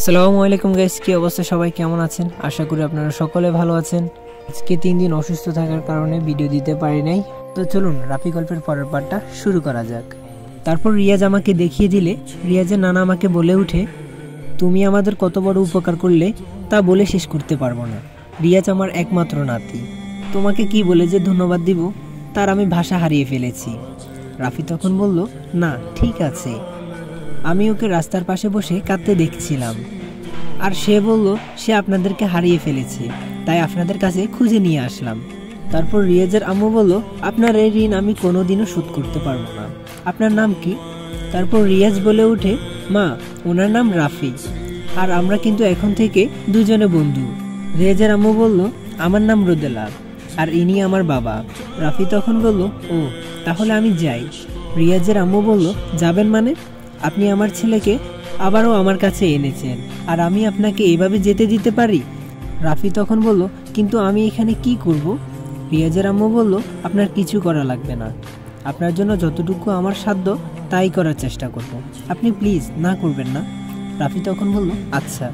আসসালামু আলাইকুম গাইস, কি অবস্থা? সবাই কেমন আছেন? আশা করি আপনারা সকলে ভালো আছেন। আজকে 3 দিন অসুস্থ থাকার কারণে ভিডিও দিতে পারি নাই। তো চলুন রাফি গল্পের পরের পার্টটা শুরু করা যাক। তারপর রিয়াজ আমাকে দেখিয়ে দিলে রিয়াজের নানা আমাকে বলে উঠে, তুমি আমাদের কত বড় উপকার করলে তা বলে শেষ করতে পারবো না। রিয়াজ আমার একমাত্র নাতি, তোমাকে কি বলে যে ধন্যবাদ দিব তার আমি ভাষা হারিয়ে ফেলেছি। রাফি তখন বলল, না ঠিক আছে। আমি ওকে রাস্তার পাশে বসে কাঁদতে দেখছিলাম, আর সে বলল সে আপনাদেরকে হারিয়ে ফেলেছে, তাই আপনাদের কাছে খুঁজে নিয়ে আসলাম। তারপর রিয়াজের আম্মু বলল, আপনার এই ঋণ আমি কোনোদিনও শোধ করতে পারবো না। আপনার নাম কি? তারপর রিয়াজ বলে উঠে, মা ওনার নাম রাফি, আর আমরা কিন্তু এখন থেকে দুজনে বন্ধু। রিয়াজের আম্মু বলল, আমার নাম রোদেলা, আর ইনি আমার বাবা। রাফি তখন বলল, ও তাহলে আমি যাই। রিয়াজের আম্মু বলল, যাবেন মানে? আপনি আমার ছেলেকে আবারও আমার কাছে এনেছেন, আর আমি আপনাকে এভাবে যেতে দিতে পারি? রাফি তখন বলল, কিন্তু আমি এখানে কি করব? রিয়াজের আম্মু বলল, আপনার কিছু করা লাগবে না, আপনার জন্য যতটুকু আমার সাধ্য তাই করার চেষ্টা করব, আপনি প্লিজ না করবেন না। রাফি তখন বলল, আচ্ছা।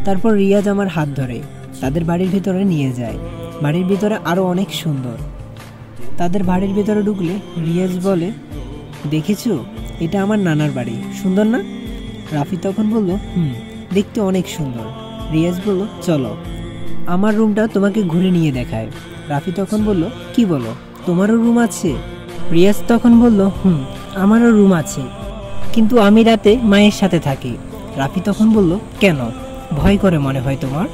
তারপর রিয়াজ আমার হাত ধরে তাদের বাড়ির ভিতরে নিয়ে যায়। বাড়ির ভিতরে আরও অনেক সুন্দর। তাদের বাড়ির ভিতরে ঢুকলে রিয়াজ বলে, দেখেছো, এটা আমার নানার বাড়ি, সুন্দর না? রাফি তখন বলল, দেখতে অনেক সুন্দর। রিয়াজ বলল, চলো আমার রুমটা তোমাকে ঘুরে নিয়ে দেখায়। রাফি তখন বলল, কি বলো, তোমারও রুম আছে? রিয়াজ তখন বলল, আমারও রুম আছে, কিন্তু আমি রাতে মায়ের সাথে থাকি। রাফি তখন বলল, কেন, ভয় করে মনে হয় তোমার?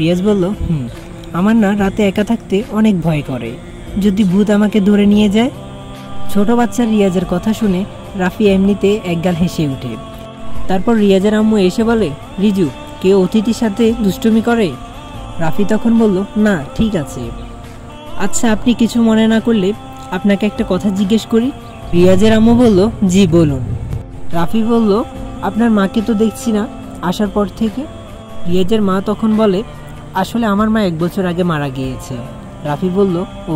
রিয়াজ বলল, আমার না রাতে একা থাকতে অনেক ভয় করে, যদি ভূত আমাকে ধরে নিয়ে যায়। ছোট বাচ্চা রিয়াজের কথা শুনে রাফি এমনিতে একগাল হেসে ওঠে। তারপর রিয়াজের আম্মু এসে বলে, রিজু, কেউ অতিথির সাথে দুষ্টুমি করে? রাফি তখন বলল, না ঠিক আছে। আচ্ছা আপনি কিছু মনে না করলে আপনাকে একটা কথা জিজ্ঞেস করি? রিয়াজের আম্মু বলল, জি বলুন। রাফি বলল, আপনার মাকে তো দেখছি না আসার পর থেকে। রিয়াজের মা তখন বলে, আসলে আমার মা 1 বছর আগে মারা গিয়েছে। রাফি বলল, ও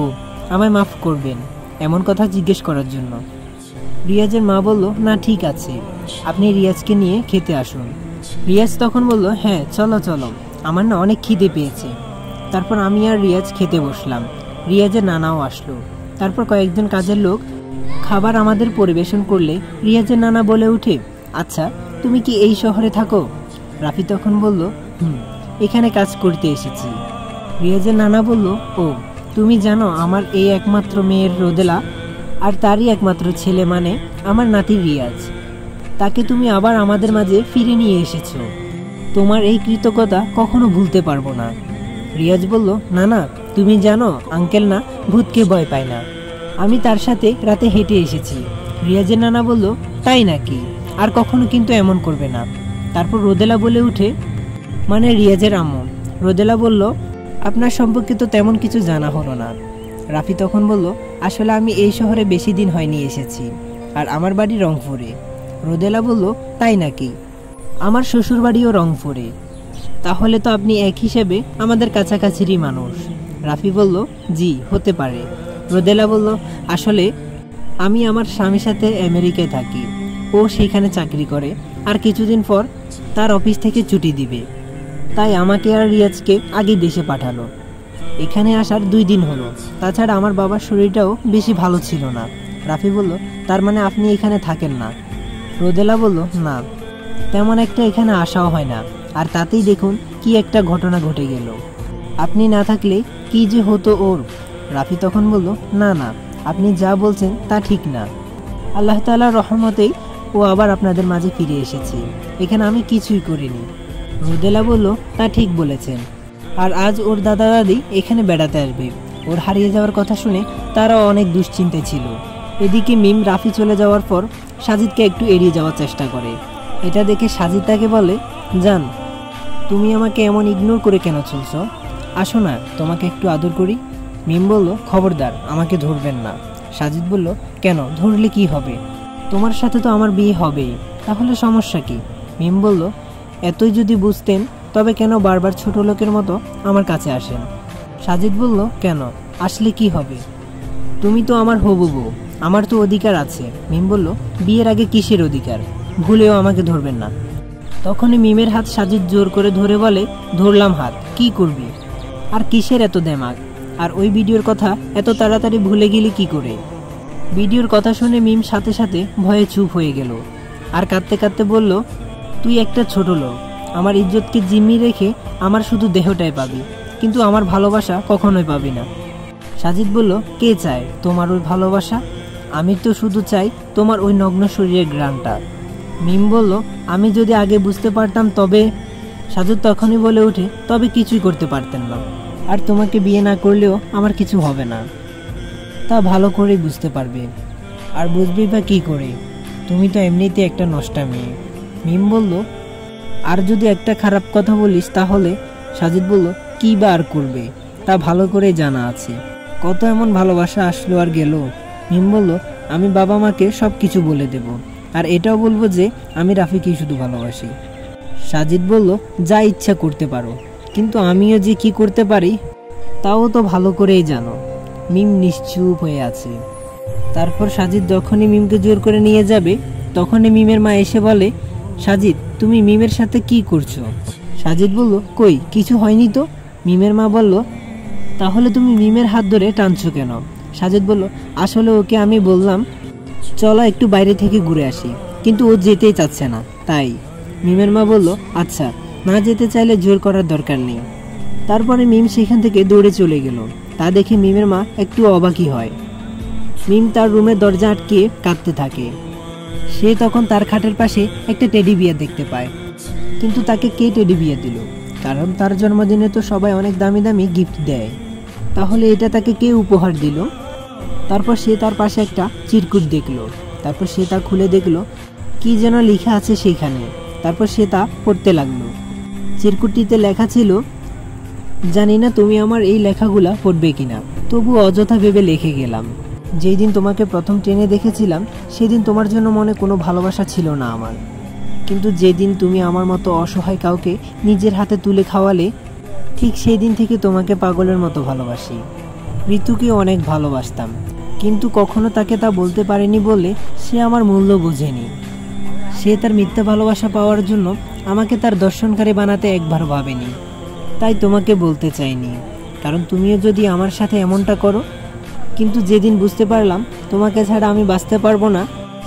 আমায় মাফ করবেন এমন কথা জিজ্ঞেস করার জন্য। রিয়াজের মা বলল, না ঠিক আছে, আপনি রিয়াজকে নিয়ে খেতে আসুন। রিয়াজ তখন বলল, হ্যাঁ চলো চলো, আমার না অনেক খিদে পেয়েছে। তারপর আমি আর রিয়াজ খেতে বসলাম। রিয়াজের নানাও আসলো। তারপর কয়েকজন কাজের লোক খাবার আমাদের পরিবেশন করলে রিয়াজের নানা বলে উঠে, আচ্ছা তুমি কি এই শহরে থাকো? রাফি তখন বলল, এখানে কাজ করতে এসেছি। রিয়াজের নানা বলল, ও তুমি জানো আমার এই একমাত্র মেয়ের রোদেলা আর তারই একমাত্র ছেলে মানে আমার নাতি রিয়াজ, তাকে তুমি আবার আমাদের মাঝে ফিরে নিয়ে এসেছো। তোমার এই কৃতজ্ঞতা কখনো ভুলতে পারবো না। রিয়াজ বলল, না না, তুমি জানো আঙ্কেল না ভূতকে ভয় পায় না, আমি তার সাথে রাতে হেঁটে এসেছি। রিয়াজের নানা বলল, তাই নাকি? আর কখনো কিন্তু এমন করবে না। তারপর রোদেলা বলে উঠে, মানে রিয়াজের আম্মু। রোদেলা বলল, আপনার সম্পর্কে তো তেমন কিছু জানা হলো না। রাফি তখন বলল, আসলে আমি এই শহরে বেশি দিন হয়নি এসেছি, আর আমার বাড়ি রংপুরে। রোদেলা বলল, তাই নাকি? আমার শ্বশুর বাড়িও রংপুরে। তাহলে তো আপনি এক হিসেবে আমাদের কাছাকাছিরই মানুষ। রাফি বলল, জি হতে পারে। রোদেলা বলল, আসলে আমি আমার স্বামীর সাথে আমেরিকায় থাকি, ও সেখানে চাকরি করে, আর কিছুদিন পর তার অফিস থেকে ছুটি দিবে, তাই আমাকে আর রিয়াজকে আগে দেশে পাঠালো। এখানে আসার 2 দিন হলো। তাছাড়া আমার বাবার শরীরটাও বেশি ভালো ছিল না। রাফি বলল, তার মানে আপনি এখানে থাকেন না? রোদেলা বলল, না তেমন একটা এখানে আসাও হয় না, আর তাতেই দেখুন কি একটা ঘটনা ঘটে গেল। আপনি না থাকলে কি যে হতো ওর। রাফি তখন বলল, না না, আপনি যা বলছেন তা ঠিক না। আল্লাহ তাআলার রহমতেই ও আবার আপনাদের মাঝে ফিরে এসেছে, এখানে আমি কিছুই করিনি। রোদেলা বলল, তা ঠিক বলেছেন, আর আজ ওর দাদা দাদি এখানে বেড়াতে আসবে। ওর হারিয়ে যাওয়ার কথা শুনে তারাও অনেক দুশ্চিন্তায় ছিল। এদিকে মিম রাফি চলে যাওয়ার পর সাজিদকে একটু এড়িয়ে যাওয়ার চেষ্টা করে। এটা দেখে সাজিদ তাকে বলে, জান তুমি আমাকে এমন ইগনোর করে কেন চলছো? আসো না তোমাকে একটু আদর করি। মিম বলল, খবরদার আমাকে ধরবেন না। সাজিদ বলল, কেন, ধরলে কি হবে? তোমার সাথে তো আমার বিয়ে হবেই, তাহলে সমস্যা কি? মিম বলল, এতই যদি বুঝতেন তবে কেন বারবার ছোট লোকের মতো আমার কাছে আসেন? সাজিদ বলল, কেন, আসলে কি হবে? তুমি তো আমার হবু বউ, আমার তো অধিকার আছে। মিম বলল, বিয়ের আগে কিসের অধিকার? ভুলেও আমাকে ধরবেন না। তখনই মিমের হাত সাজিদ জোর করে ধরে বলে, ধরলাম হাত, কি করবি? আর কিসের এত দেমাগ? আর ওই ভিডিওর কথা এত তাড়াতাড়ি ভুলে গেলি কি করে? ভিডিওর কথা শুনে মিম সাথে সাথে ভয়ে চুপ হয়ে গেল আর কাঁদতে কাঁদতে বলল, তুই একটা ছোট লোক, আমার ইজ্জতকে জিম্মি রেখে আমার শুধু দেহটাই পাবি, কিন্তু আমার ভালোবাসা কখনোই পাবি না। সাজিদ বলল, কে চায় তোমার ওই ভালোবাসা? আমি তো শুধু চাই তোমার ওই নগ্ন শরীরের ঘ্রাণটা। মিম বলল, আমি যদি আগে বুঝতে পারতাম তবে। সাজিদ তখনই বলে ওঠে, তবে কিছুই করতে পারতেন না, আর তোমাকে বিয়ে না করলেও আমার কিছু হবে না, তা ভালো করেই বুঝতে পারবে। আর বুঝবি বা কী করে, তুমি তো এমনিতে একটা নষ্টা মেয়ে। মিম বলল, আর যদি একটা খারাপ কথা বলিস তাহলে? সাজিদ বলল, কী বা আর করবে, তা ভালো করে জানা আছে, কত এমন ভালোবাসা আসলো আর গেল। মিম বলল, আমি বাবা মাকে সব কিছু বলে দেব, আর এটাও বলবো যে আমি রাফিকেই শুধু ভালোবাসি। সাজিদ বলল, যা ইচ্ছা করতে পারো, কিন্তু আমিও যে কি করতে পারি তাও তো ভালো করেই জানো। মিম নিশ্চুপ হয়ে আছে। তারপর সাজিদ যখনই মিমকে জোর করে নিয়ে যাবে তখনই মিমের মা এসে বলে, সাজিদ তুমি মিমের সাথে কি করছো? সাজিদ বলল, কই কিছু হয়নি তো। মিমের মা বলল, তাহলে তুমি মিমের হাত ধরে টানছো কেন? সাজিদ বলল, আসলে ওকে আমি বললাম চলো একটু বাইরে থেকে ঘুরে আসি, কিন্তু ও যেতেই চাচ্ছে না, তাই। মিমের মা বলল, আচ্ছা, না যেতে চাইলে জোর করার দরকার নেই। তারপরে মিম সেখান থেকে দৌড়ে চলে গেল। তা দেখে মিমের মা একটু অবাকই হয়। মিম তার রুমের দরজা আটকে কাঁদতে থাকে। সে তখন তার খাটের পাশে একটা টেডি বিয়ার দেখতে পায়, কিন্তু তাকে কে টেডি বিয়ার দিল? কারণ তার জন্মদিনে তো সবাই অনেক দামি দামি গিফট দেয়, তাহলে এটা তাকে কে উপহার দিল? তারপর সে তার পাশে একটা চিরকুট দেখলো। তারপর সে তা খুলে দেখলো কি যেন লেখা আছে সেখানে। তারপর সে তা পড়তে লাগলো। চিরকুটটিতে লেখা ছিল, জানি না তুমি আমার এই লেখাগুলা পড়বে কিনা, তবু অযথা ভেবে লিখে গেলাম। যেই দিন তোমাকে প্রথম ট্রেনে দেখেছিলাম সেদিন তোমার জন্য মনে কোনো ভালোবাসা ছিল না আমার, কিন্তু যেদিন তুমি আমার মতো অসহায় কাউকে নিজের হাতে তুলে খাওয়ালে, ঠিক সেই দিন থেকে তোমাকে পাগলের মতো ভালোবাসি। ঋতুকে অনেক ভালোবাসতাম, কিন্তু কখনো তাকে তা বলতে পারিনি বলে সে আমার মূল্য বোঝেনি। সে তার মিথ্যা ভালোবাসা পাওয়ার জন্য আমাকে তার দর্শনকারী বানাতে একবার ভাবেনি। তাই তোমাকে বলতে চাইনি, কারণ তুমিও যদি আমার সাথে এমনটা করো। কিন্তু যেদিন বুঝতে পারলাম তোমাকে ছাড়া আমি বাঁচতে পারবো না,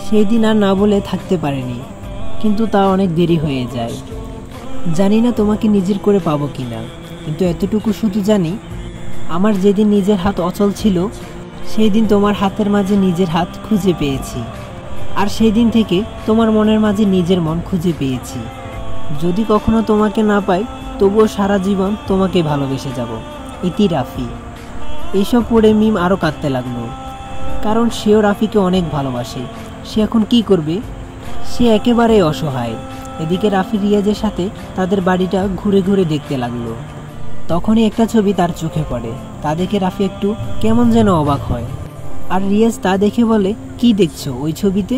সেই দিন আর না বলে থাকতে পারিনি, কিন্তু তা অনেক দেরি হয়ে যায়। জানি না তোমাকে নিজের করে পাবো কিনা, কিন্তু এতটুকু শুধু জানি, আমার যেদিন নিজের হাত অচল ছিল সেই দিন তোমার হাতের মাঝে নিজের হাত খুঁজে পেয়েছি, আর সেই দিন থেকে তোমার মনের মাঝে নিজের মন খুঁজে পেয়েছি। যদি কখনো তোমাকে না পাই তবুও সারা জীবন তোমাকে ভালোবেসে যাব। ইতি রাফি। এইসব পড়ে মিম আরও কাঁদতে লাগলো, কারণ সেও রাফিকে অনেক ভালোবাসে। সে এখন কি করবে? সে একেবারেই অসহায়। এদিকে রাফি রিয়াজের সাথে তাদের বাড়িটা ঘুরে ঘুরে দেখতে লাগলো। তখনই একটা ছবি তার চোখে পড়ে। তা দেখে রাফি একটু কেমন যেন অবাক হয়, আর রিয়াজ তা দেখে বলে, কি দেখছো ওই ছবিতে?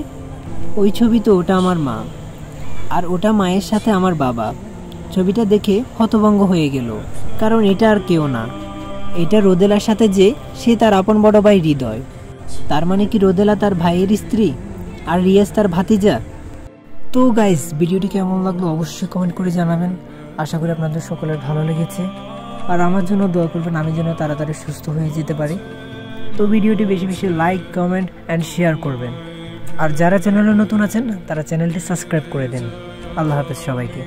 ওই ছবি তো ওটা আমার মা, আর ওটা মায়ের সাথে আমার বাবা। ছবিটা দেখে হতভম্ব হয়ে গেল, কারণ এটা আর কেউ না, এটা রোদেলার সাথে যে সে তার আপন বড় ভাই হৃদয়। তার মানে কি রোদেলা তার ভাইয়ের স্ত্রী আর রিয়াজ তার ভাতিজা? তো গাইস, ভিডিওটি কেমন লাগলো অবশ্যই কমেন্ট করে জানাবেন। আশা করি আপনাদের সকলের ভালো লেগেছে, আর আমার জন্য দোয়া করবেন আমি যেন তাড়াতাড়ি সুস্থ হয়ে যেতে পারি। তো ভিডিওটি বেশি বেশি লাইক, কমেন্ট অ্যান্ড শেয়ার করবেন, আর যারা চ্যানেলে নতুন আছেন তারা চ্যানেলটি সাবস্ক্রাইব করে দেন। আল্লাহ হাফেজ সবাইকে।